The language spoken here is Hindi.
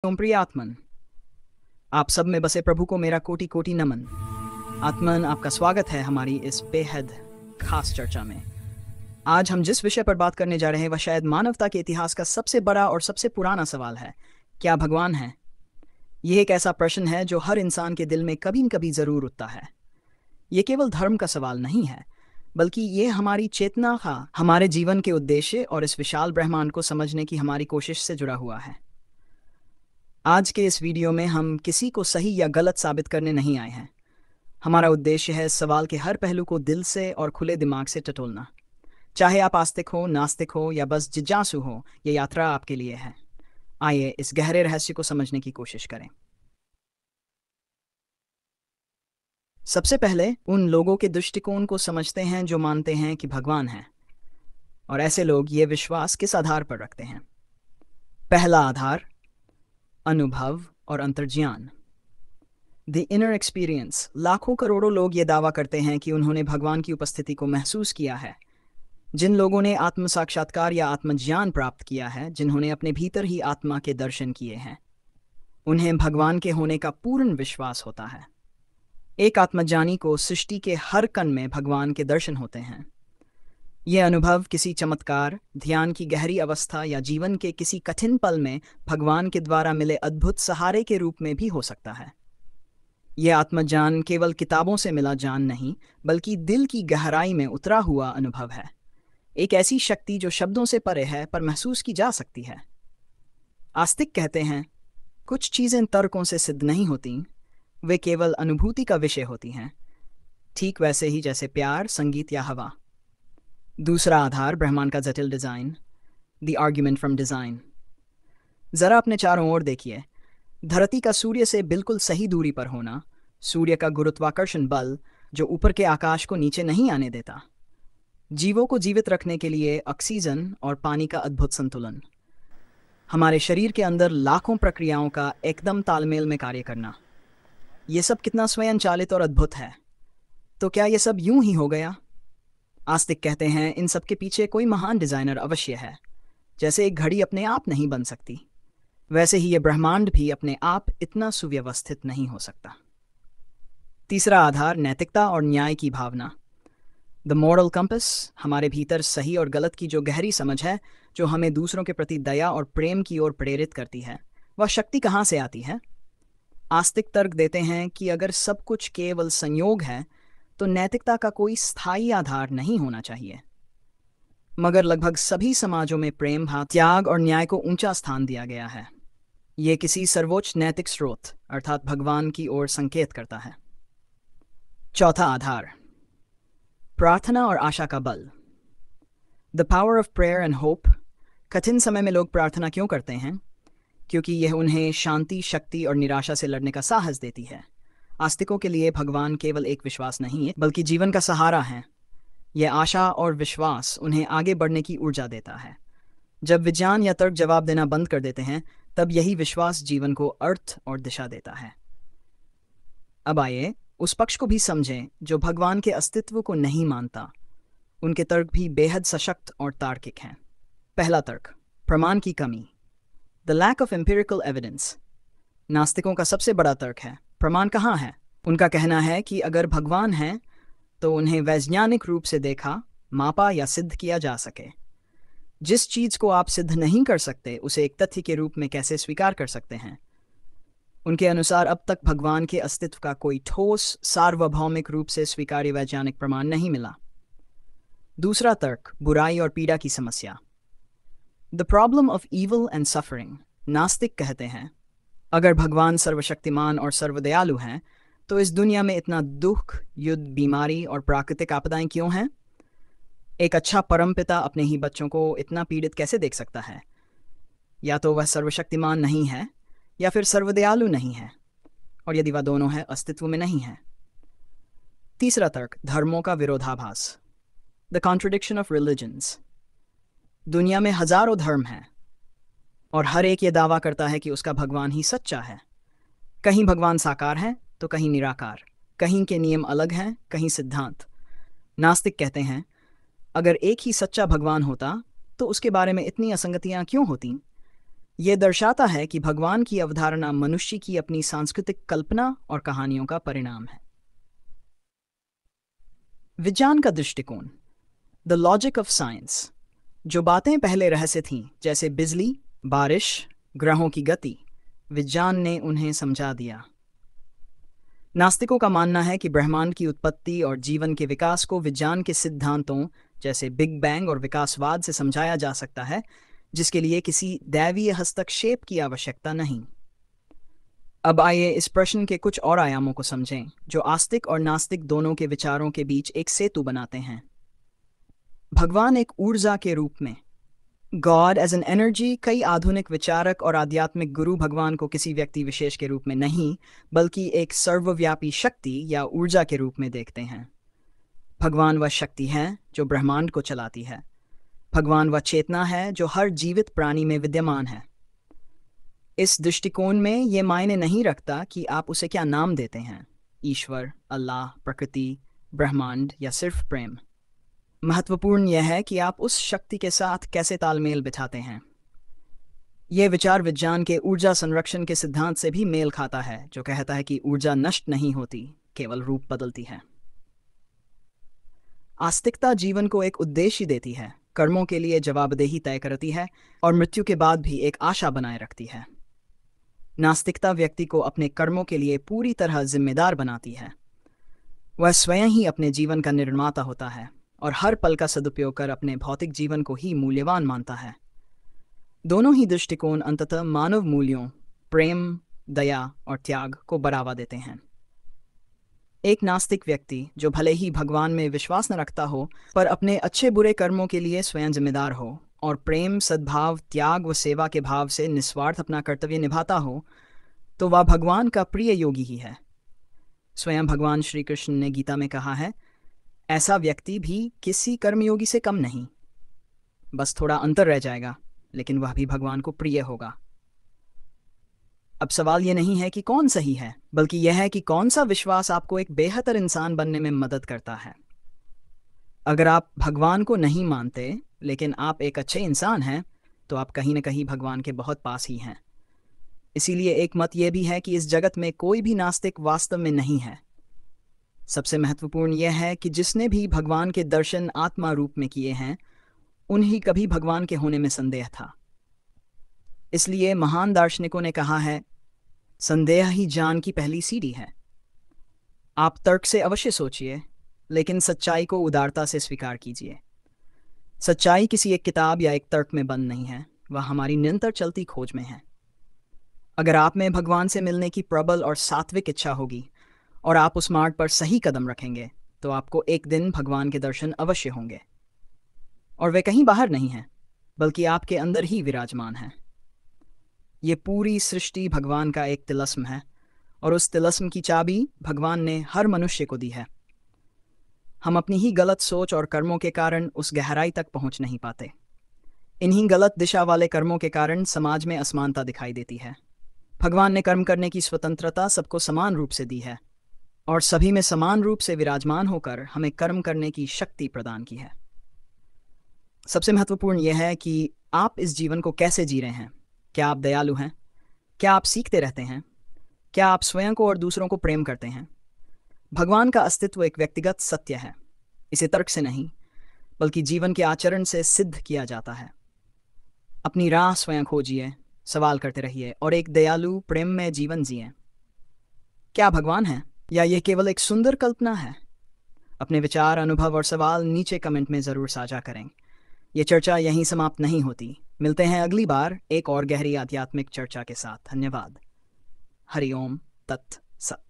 ओम प्रिय आत्मन, आप सब में बसे प्रभु को मेरा कोटि कोटि नमन। आत्मन, आपका स्वागत है हमारी इस बेहद खास चर्चा में। आज हम जिस विषय पर बात करने जा रहे हैं वह शायद मानवता के इतिहास का सबसे बड़ा और सबसे पुराना सवाल है। क्या भगवान है? यह एक ऐसा प्रश्न है जो हर इंसान के दिल में कभी न कभी जरूर उठता है। ये केवल धर्म का सवाल नहीं है, बल्कि ये हमारी चेतना का, हमारे जीवन के उद्देश्य और इस विशाल ब्रह्मांड को समझने की हमारी कोशिश से जुड़ा हुआ है। आज के इस वीडियो में हम किसी को सही या गलत साबित करने नहीं आए हैं। हमारा उद्देश्य है सवाल के हर पहलू को दिल से और खुले दिमाग से टटोलना। चाहे आप आस्तिक हो, नास्तिक हो या बस जिज्ञासु हो, ये यात्रा आपके लिए है। आइए इस गहरे रहस्य को समझने की कोशिश करें। सबसे पहले उन लोगों के दृष्टिकोण को समझते हैं जो मानते हैं कि भगवान है, और ऐसे लोग ये विश्वास किस आधार पर रखते हैं। पहला आधार, अनुभव और अंतर्ज्ञान। The inner experience. लाखों करोड़ों लोग ये दावा करते हैं कि उन्होंने भगवान की उपस्थिति को महसूस किया है। जिन लोगों ने आत्म साक्षात्कार या आत्मज्ञान प्राप्त किया है, जिन्होंने अपने भीतर ही आत्मा के दर्शन किए हैं, उन्हें भगवान के होने का पूर्ण विश्वास होता है। एक आत्मज्ञानी को सृष्टि के हर कण में भगवान के दर्शन होते हैं। यह अनुभव किसी चमत्कार, ध्यान की गहरी अवस्था या जीवन के किसी कठिन पल में भगवान के द्वारा मिले अद्भुत सहारे के रूप में भी हो सकता है। यह आत्मज्ञान केवल किताबों से मिला ज्ञान नहीं, बल्कि दिल की गहराई में उतरा हुआ अनुभव है। एक ऐसी शक्ति जो शब्दों से परे है पर महसूस की जा सकती है। आस्तिक कहते हैं, कुछ चीजें तर्कों से सिद्ध नहीं होती, वे केवल अनुभूति का विषय होती हैं, ठीक वैसे ही जैसे प्यार, संगीत या हवा। दूसरा आधार, ब्रह्मांड का जटिल design. The argument from design. जरा अपने चारों ओर देखिए। धरती का सूर्य से बिल्कुल सही दूरी पर होना, सूर्य का गुरुत्वाकर्षण बल जो ऊपर के आकाश को नीचे नहीं आने देता, जीवों को जीवित रखने के लिए ऑक्सीजन और पानी का अद्भुत संतुलन, हमारे शरीर के अंदर लाखों प्रक्रियाओं का एकदम तालमेल में कार्य करना, ये सब कितना स्वयंचालित और अद्भुत है। तो क्या ये सब यूं ही हो गया? आस्तिक कहते हैं, इन सब के पीछे कोई महान डिजाइनर अवश्य है। जैसे एक घड़ी अपने आप नहीं बन सकती, वैसे ही ये ब्रह्मांड भी अपने आप इतना सुव्यवस्थित नहीं हो सकता। तीसरा आधार, नैतिकता और न्याय की भावना। The moral compass. हमारे भीतर सही और गलत की जो गहरी समझ है, जो हमें दूसरों के प्रति दया और प्रेम की ओर प्रेरित करती है, वह शक्ति कहाँ से आती है? आस्तिक तर्क देते हैं कि अगर सब कुछ केवल संयोग है तो नैतिकता का कोई स्थायी आधार नहीं होना चाहिए। मगर लगभग सभी समाजों में प्रेम, त्याग और न्याय को ऊंचा स्थान दिया गया है। यह किसी सर्वोच्च नैतिक स्रोत अर्थात भगवान की ओर संकेत करता है। चौथा आधार, प्रार्थना और आशा का बल। The power of prayer and hope. कठिन समय में लोग प्रार्थना क्यों करते हैं? क्योंकि यह उन्हें शांति, शक्ति और निराशा से लड़ने का साहस देती है। आस्तिकों के लिए भगवान केवल एक विश्वास नहीं है, बल्कि जीवन का सहारा है। यह आशा और विश्वास उन्हें आगे बढ़ने की ऊर्जा देता है। जब विज्ञान या तर्क जवाब देना बंद कर देते हैं, तब यही विश्वास जीवन को अर्थ और दिशा देता है। अब आइए उस पक्ष को भी समझें जो भगवान के अस्तित्व को नहीं मानता। उनके तर्क भी बेहद सशक्त और तार्किक हैं। पहला तर्क, प्रमाण की कमी। The lack of empirical evidence. नास्तिकों का सबसे बड़ा तर्क है, प्रमाण कहाँ है? उनका कहना है कि अगर भगवान है तो उन्हें वैज्ञानिक रूप से देखा, मापा या सिद्ध किया जा सके। जिस चीज को आप सिद्ध नहीं कर सकते, उसे एक तथ्य के रूप में कैसे स्वीकार कर सकते हैं? उनके अनुसार अब तक भगवान के अस्तित्व का कोई ठोस, सार्वभौमिक रूप से स्वीकार्य वैज्ञानिक प्रमाण नहीं मिला। दूसरा तर्क, बुराई और पीड़ा की समस्या। The problem of evil and suffering. नास्तिक कहते हैं, अगर भगवान सर्वशक्तिमान और सर्वदयालु हैं, तो इस दुनिया में इतना दुख, युद्ध, बीमारी और प्राकृतिक आपदाएं क्यों हैं? एक अच्छा परमपिता अपने ही बच्चों को इतना पीड़ित कैसे देख सकता है? या तो वह सर्वशक्तिमान नहीं है, या फिर सर्वदयालु नहीं है, और यदि वह दोनों है, अस्तित्व में नहीं है। तीसरा तर्क, धर्मों का विरोधाभास। The contradiction of religions. दुनिया में हजारों धर्म हैं, और हर एक ये दावा करता है कि उसका भगवान ही सच्चा है। कहीं भगवान साकार है तो कहीं निराकार, कहीं के नियम अलग हैं, कहीं सिद्धांत। नास्तिक कहते हैं, अगर एक ही सच्चा भगवान होता तो उसके बारे में इतनी असंगतियां क्यों होती? ये दर्शाता है कि भगवान की अवधारणा मनुष्य की अपनी सांस्कृतिक कल्पना और कहानियों का परिणाम है। विज्ञान का दृष्टिकोण, द लॉजिक ऑफ साइंस। जो बातें पहले रहस्य थीं, जैसे बिजली, बारिश, ग्रहों की गति, विज्ञान ने उन्हें समझा दिया। नास्तिकों का मानना है कि ब्रह्मांड की उत्पत्ति और जीवन के विकास को विज्ञान के सिद्धांतों जैसे बिग बैंग और विकासवाद से समझाया जा सकता है, जिसके लिए किसी दैवीय हस्तक्षेप की आवश्यकता नहीं। अब आइए इस प्रश्न के कुछ और आयामों को समझें, जो आस्तिक और नास्तिक दोनों के विचारों के बीच एक सेतु बनाते हैं। भगवान एक ऊर्जा के रूप में, गॉड एज एन एनर्जी। कई आधुनिक विचारक और आध्यात्मिक गुरु भगवान को किसी व्यक्ति विशेष के रूप में नहीं, बल्कि एक सर्वव्यापी शक्ति या ऊर्जा के रूप में देखते हैं। भगवान वह शक्ति है जो ब्रह्मांड को चलाती है। भगवान वह चेतना है जो हर जीवित प्राणी में विद्यमान है। इस दृष्टिकोण में ये मायने नहीं रखता कि आप उसे क्या नाम देते हैं, ईश्वर, अल्लाह, प्रकृति, ब्रह्मांड या सिर्फ प्रेम। महत्वपूर्ण यह है कि आप उस शक्ति के साथ कैसे तालमेल बिठाते हैं। यह विचार विज्ञान के ऊर्जा संरक्षण के सिद्धांत से भी मेल खाता है, जो कहता है कि ऊर्जा नष्ट नहीं होती, केवल रूप बदलती है। आस्तिकता जीवन को एक उद्देश्य देती है, कर्मों के लिए जवाबदेही तय करती है और मृत्यु के बाद भी एक आशा बनाए रखती है। नास्तिकता व्यक्ति को अपने कर्मों के लिए पूरी तरह जिम्मेदार बनाती है। वह स्वयं ही अपने जीवन का निर्माता होता है और हर पल का सदुपयोग कर अपने भौतिक जीवन को ही मूल्यवान मानता है। दोनों ही दृष्टिकोण अंततः मानव मूल्यों, प्रेम, दया और त्याग को बढ़ावा देते हैं। एक नास्तिक व्यक्ति, जो भले ही भगवान में विश्वास न रखता हो, पर अपने अच्छे बुरे कर्मों के लिए स्वयं जिम्मेदार हो और प्रेम, सद्भाव, त्याग व सेवा के भाव से निस्वार्थ अपना कर्तव्य निभाता हो, तो वह भगवान का प्रिय योगी ही है। स्वयं भगवान श्री कृष्ण ने गीता में कहा है, ऐसा व्यक्ति भी किसी कर्मयोगी से कम नहीं, बस थोड़ा अंतर रह जाएगा, लेकिन वह भी भगवान को प्रिय होगा। अब सवाल यह नहीं है कि कौन सही है, बल्कि यह है कि कौन सा विश्वास आपको एक बेहतर इंसान बनने में मदद करता है। अगर आप भगवान को नहीं मानते, लेकिन आप एक अच्छे इंसान हैं, तो आप कहीं न कहीं भगवान के बहुत पास ही हैं। इसीलिए एक मत यह भी है कि इस जगत में कोई भी नास्तिक वास्तव में नहीं है। सबसे महत्वपूर्ण यह है कि जिसने भी भगवान के दर्शन आत्मा रूप में किए हैं, उन्हीं कभी भगवान के होने में संदेह था। इसलिए महान दार्शनिकों ने कहा है, संदेह ही ज्ञान की पहली सीढ़ी है। आप तर्क से अवश्य सोचिए, लेकिन सच्चाई को उदारता से स्वीकार कीजिए। सच्चाई किसी एक किताब या एक तर्क में बंद नहीं है, वह हमारी निरंतर चलती खोज में है। अगर आप में भगवान से मिलने की प्रबल और सात्विक इच्छा होगी और आप उस मार्ग पर सही कदम रखेंगे, तो आपको एक दिन भगवान के दर्शन अवश्य होंगे। और वे कहीं बाहर नहीं हैं, बल्कि आपके अंदर ही विराजमान हैं। ये पूरी सृष्टि भगवान का एक तिलस्म है, और उस तिलस्म की चाबी भगवान ने हर मनुष्य को दी है। हम अपनी ही गलत सोच और कर्मों के कारण उस गहराई तक पहुंच नहीं पाते। इन्हीं गलत दिशा वाले कर्मों के कारण समाज में असमानता दिखाई देती है। भगवान ने कर्म करने की स्वतंत्रता सबको समान रूप से दी है, और सभी में समान रूप से विराजमान होकर हमें कर्म करने की शक्ति प्रदान की है। सबसे महत्वपूर्ण यह है कि आप इस जीवन को कैसे जी रहे हैं। क्या आप दयालु हैं? क्या आप सीखते रहते हैं? क्या आप स्वयं को और दूसरों को प्रेम करते हैं? भगवान का अस्तित्व एक व्यक्तिगत सत्य है। इसे तर्क से नहीं, बल्कि जीवन के आचरण से सिद्ध किया जाता है। अपनी राह स्वयं खोजिए, सवाल करते रहिए और एक दयालु प्रेम में जीवन जिए। क्या भगवान है, या यह केवल एक सुंदर कल्पना है? अपने विचार, अनुभव और सवाल नीचे कमेंट में ज़रूर साझा करें। ये चर्चा यहीं समाप्त नहीं होती। मिलते हैं अगली बार एक और गहरी आध्यात्मिक चर्चा के साथ। धन्यवाद। हरि ओम तत् सत।